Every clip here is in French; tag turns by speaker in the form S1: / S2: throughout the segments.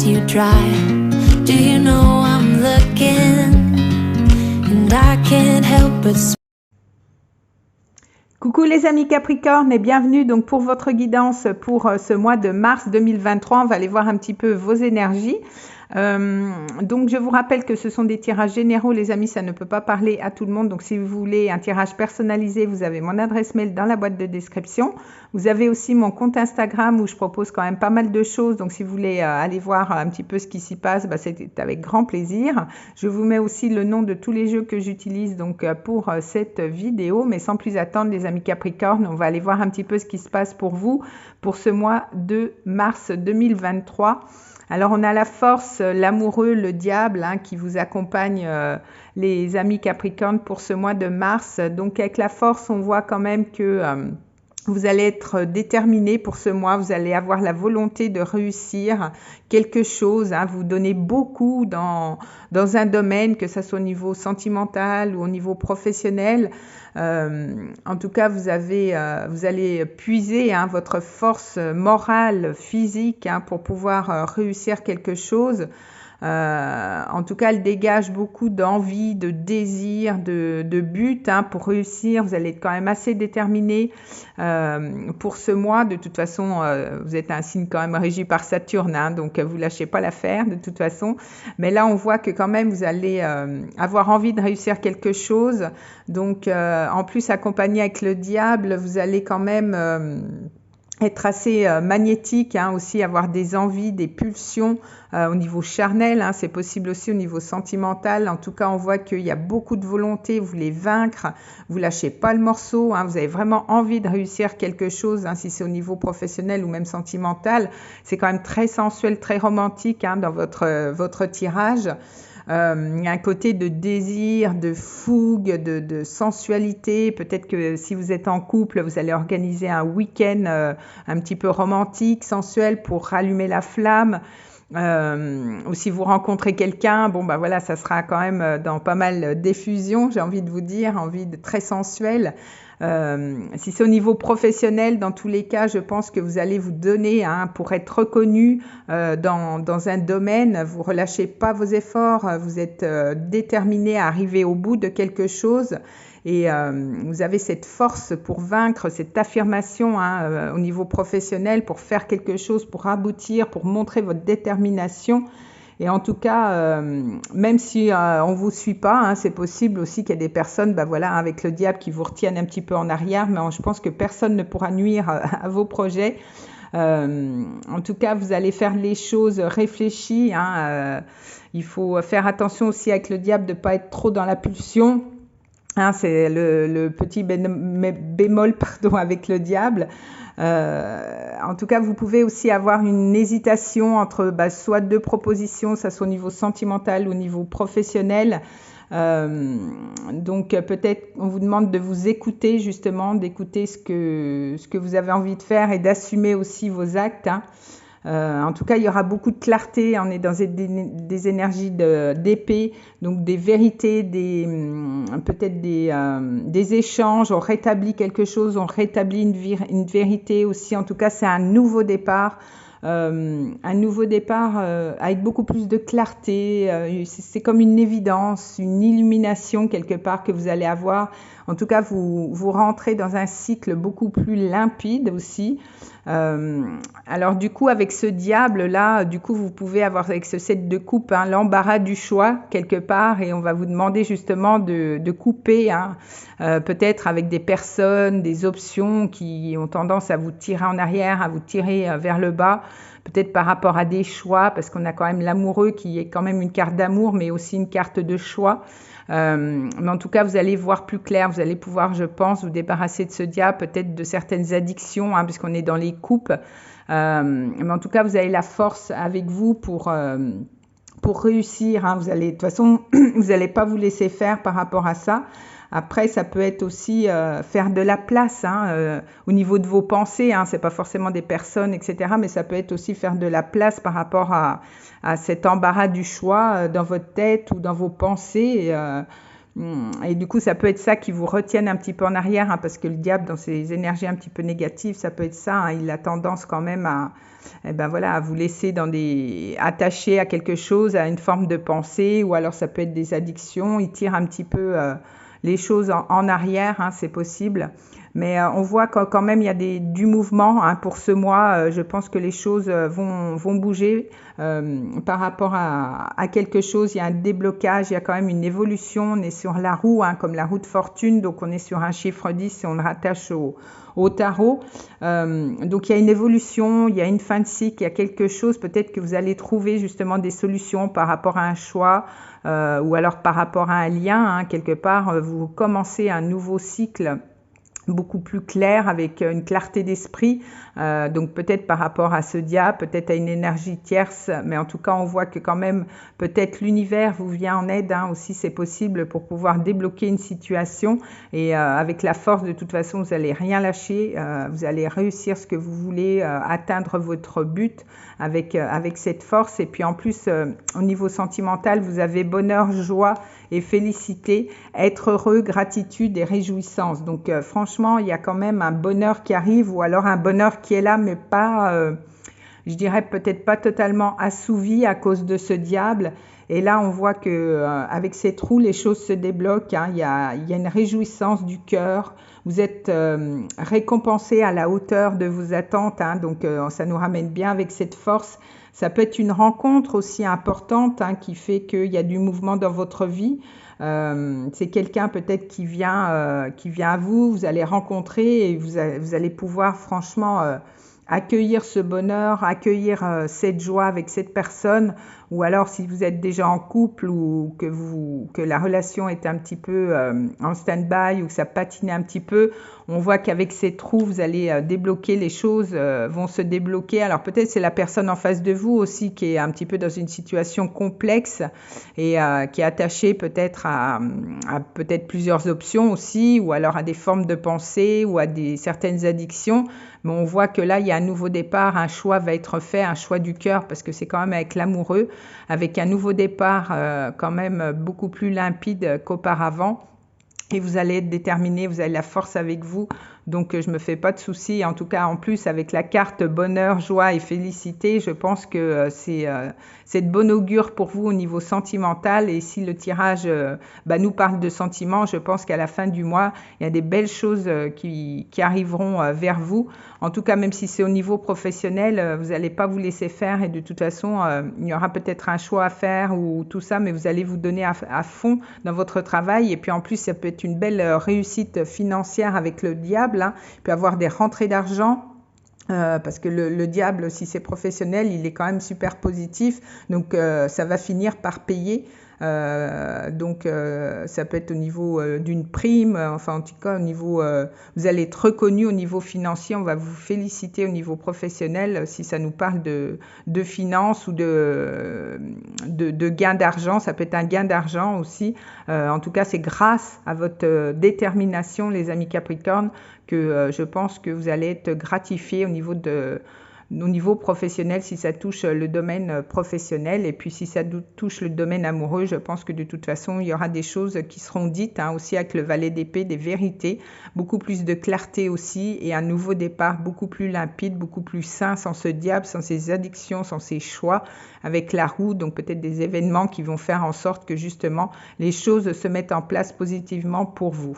S1: pass you dry. Do you know I'm looking and I can't help but
S2: Coucou les amis Capricorne et bienvenue donc pour votre guidance pour ce mois de mars 2023. On va aller voir un petit peu vos énergies. Donc je vous rappelle que ce sont des tirages généraux les amis, ça ne peut pas parler à tout le monde. Donc si vous voulez un tirage personnalisé, vous avez mon adresse mail dans la boîte de description. Vous avez aussi mon compte Instagram où je propose quand même pas mal de choses. Donc si vous voulez aller voir un petit peu ce qui s'y passe, c'est avec grand plaisir. Je vous mets aussi le nom de tous les jeux que j'utilise donc pour cette vidéo. Mais sans plus attendre les amis Capricorne, on va aller voir un petit peu ce qui se passe pour vous pour ce mois de mars 2023. Alors on a la force, l'amoureux, le diable qui vous accompagne les amis Capricorne pour ce mois de mars. Donc avec la force, on voit quand même que vous allez être déterminé pour ce mois, vous allez avoir la volonté de réussir quelque chose, vous donnez beaucoup dans un domaine, que ce soit au niveau sentimental ou au niveau professionnel. En tout cas, vous allez puiser votre force morale, physique pour pouvoir réussir quelque chose. En tout cas, elle dégage beaucoup d'envie, de désir, de but pour réussir. Vous allez être quand même assez déterminé pour ce mois. De toute façon, vous êtes un signe quand même régi par Saturne, donc vous lâchez pas l'affaire de toute façon. Mais là, on voit que quand même, vous allez avoir envie de réussir quelque chose. Donc, en plus, accompagné avec le diable, vous allez quand même être assez magnétique, aussi avoir des envies, des pulsions au niveau charnel, c'est possible aussi au niveau sentimental. En tout cas, on voit qu'il y a beaucoup de volonté, vous voulez vaincre, vous lâchez pas le morceau, vous avez vraiment envie de réussir quelque chose, si c'est au niveau professionnel ou même sentimental. C'est quand même très sensuel, très romantique dans votre tirage. Il y a un côté de désir, de fougue, de sensualité. Peut-être que si vous êtes en couple, vous allez organiser un week-end un petit peu romantique, sensuel pour rallumer la flamme. Ou si vous rencontrez quelqu'un, voilà, ça sera quand même dans pas mal d'effusion, j'ai envie de vous dire, envie de très sensuel. Si c'est au niveau professionnel, dans tous les cas, je pense que vous allez vous donner pour être reconnu dans un domaine. Vous relâchez pas vos efforts, vous êtes déterminé à arriver au bout de quelque chose. Et vous avez cette force pour vaincre, cette affirmation au niveau professionnel, pour faire quelque chose, pour aboutir, pour montrer votre détermination. Et en tout cas, même si on vous suit pas, c'est possible aussi qu'il y ait des personnes, avec le diable qui vous retiennent un petit peu en arrière, mais je pense que personne ne pourra nuire à vos projets. En tout cas, vous allez faire les choses réfléchies. Il faut faire attention aussi avec le diable de pas être trop dans la pulsion. C'est le petit bémol avec le diable. En tout cas, vous pouvez aussi avoir une hésitation entre soit deux propositions, ça soit au niveau sentimental ou au niveau professionnel. Donc peut-être on vous demande de vous écouter justement, d'écouter ce que vous avez envie de faire et d'assumer aussi vos actes. En tout cas, il y aura beaucoup de clarté. On est dans des énergies d'épée, donc des vérités, peut-être des échanges. On rétablit quelque chose, on rétablit une vérité aussi. En tout cas, c'est un nouveau départ. Avec beaucoup plus de clarté. C'est comme une évidence, une illumination quelque part que vous allez avoir. En tout cas, vous rentrez dans un cycle beaucoup plus limpide aussi. Alors du coup, avec ce diable-là, vous pouvez avoir avec ce 7 de coupe l'embarras du choix quelque part, et on va vous demander justement de couper, peut-être avec des personnes, des options qui ont tendance à vous tirer en arrière, à vous tirer vers le bas, peut-être par rapport à des choix, parce qu'on a quand même l'amoureux qui est quand même une carte d'amour, mais aussi une carte de choix. Mais en tout cas, vous allez voir plus clair, vous allez pouvoir, je pense, vous débarrasser de ce diable, peut-être de certaines addictions, puisqu'on est dans les coupes. Mais en tout cas, vous avez la force avec vous pour réussir. Vous allez, de toute façon, vous n'allez pas vous laisser faire par rapport à ça. Après, ça peut être aussi faire de la place au niveau de vos pensées. C'est pas forcément des personnes, etc. Mais ça peut être aussi faire de la place par rapport à cet embarras du choix dans votre tête ou dans vos pensées. Et du coup, ça peut être ça qui vous retienne un petit peu en arrière, hein, parce que le diable, dans ses énergies un petit peu négatives, ça peut être ça, hein, il a tendance quand même à vous laisser attaché à quelque chose, à une forme de pensée, ou alors ça peut être des addictions, il tire un petit peu les choses en arrière, hein, c'est possible. Mais on voit quand même il y a du mouvement, hein, pour ce mois. Je pense que les choses vont bouger par rapport à quelque chose. Il y a un déblocage, il y a quand même une évolution. On est sur la roue, hein, comme la roue de fortune. Donc on est sur un chiffre 10 et on le rattache au tarot. Donc il y a une évolution, il y a une fin de cycle, il y a quelque chose. Peut-être que vous allez trouver justement des solutions par rapport à un choix. Ou alors par rapport à un lien, hein, quelque part, vous commencez un nouveau cycle beaucoup plus clair, avec une clarté d'esprit, donc peut-être par rapport à ce diable, peut-être à une énergie tierce, mais en tout cas on voit que quand même peut-être l'univers vous vient en aide, hein, aussi c'est possible pour pouvoir débloquer une situation, et avec la force de toute façon vous n'allez rien lâcher, vous allez réussir ce que vous voulez, atteindre votre but avec cette force, et puis en plus au niveau sentimental vous avez bonheur, joie et félicité, être heureux, gratitude et réjouissance. Donc franchement, il y a quand même un bonheur qui arrive, ou alors un bonheur qui est là, mais pas, je dirais peut-être pas totalement assouvi à cause de ce diable. Et là, on voit que avec cette roue, les choses se débloquent, hein. Il y a une réjouissance du cœur. Vous êtes récompensé à la hauteur de vos attentes, hein. Donc ça nous ramène bien avec cette force. Ça peut être une rencontre aussi importante, hein, qui fait qu'il y a du mouvement dans votre vie. C'est quelqu'un peut-être qui vient à vous, vous allez rencontrer et vous allez pouvoir franchement accueillir ce bonheur, accueillir cette joie avec cette personne, ou alors si vous êtes déjà en couple ou que la relation est un petit peu en stand-by ou que ça patine un petit peu, on voit qu'avec ces trous, vous allez débloquer, les choses vont se débloquer. Alors peut-être c'est la personne en face de vous aussi qui est un petit peu dans une situation complexe et qui est attachée peut-être à peut-être plusieurs options aussi, ou alors à des formes de pensée ou à certaines addictions. Mais on voit que là, il y a un nouveau départ, un choix va être fait, un choix du cœur, parce que c'est quand même avec l'amoureux, avec un nouveau départ quand même beaucoup plus limpide qu'auparavant. Et vous allez être déterminé, vous avez la force avec vous, donc je me fais pas de soucis. En tout cas, en plus, avec la carte bonheur, joie et félicité, je pense que c'est de bon augure pour vous au niveau sentimental. Et si le tirage nous parle de sentiments, je pense qu'à la fin du mois, il y a des belles choses qui arriveront vers vous. En tout cas, même si c'est au niveau professionnel, vous n'allez pas vous laisser faire, et de toute façon, il y aura peut-être un choix à faire ou tout ça, mais vous allez vous donner à fond dans votre travail. Et puis en plus, ça peut être une belle réussite financière avec le diable, hein. Il peut y avoir des rentrées d'argent. Parce que le diable, si c'est professionnel, il est quand même super positif, donc ça va finir par payer. Donc ça peut être au niveau d'une prime, enfin en tout cas au niveau, vous allez être reconnu au niveau financier, on va vous féliciter au niveau professionnel si ça nous parle de finances ou de gain d'argent. Ça peut être un gain d'argent aussi, en tout cas c'est grâce à votre détermination les amis Capricorne que je pense que vous allez être gratifiés au niveau professionnel, si ça touche le domaine professionnel. Et puis si ça touche le domaine amoureux, je pense que de toute façon il y aura des choses qui seront dites, hein, aussi avec le valet d'épée, des vérités, beaucoup plus de clarté aussi, et un nouveau départ beaucoup plus limpide, beaucoup plus sain, sans ce diable, sans ces addictions, sans ces choix, avec la roue. Donc peut-être des événements qui vont faire en sorte que justement les choses se mettent en place positivement pour vous.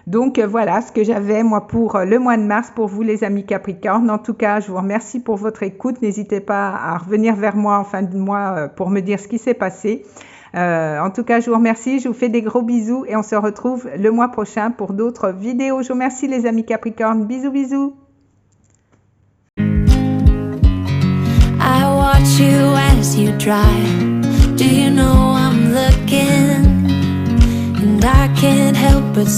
S2: Donc voilà ce que j'avais moi pour le mois de mars pour vous les amis Capricorne. En tout cas, je vous remercie pour votre écoute. N'hésitez pas à revenir vers moi en fin de mois pour me dire ce qui s'est passé. En tout cas, je vous remercie, je vous fais des gros bisous et on se retrouve le mois prochain pour d'autres vidéos. Je vous remercie les amis Capricorne. Bisous, bisous.
S1: I watch you as you drive. Do you know I'm looking? And I can't help but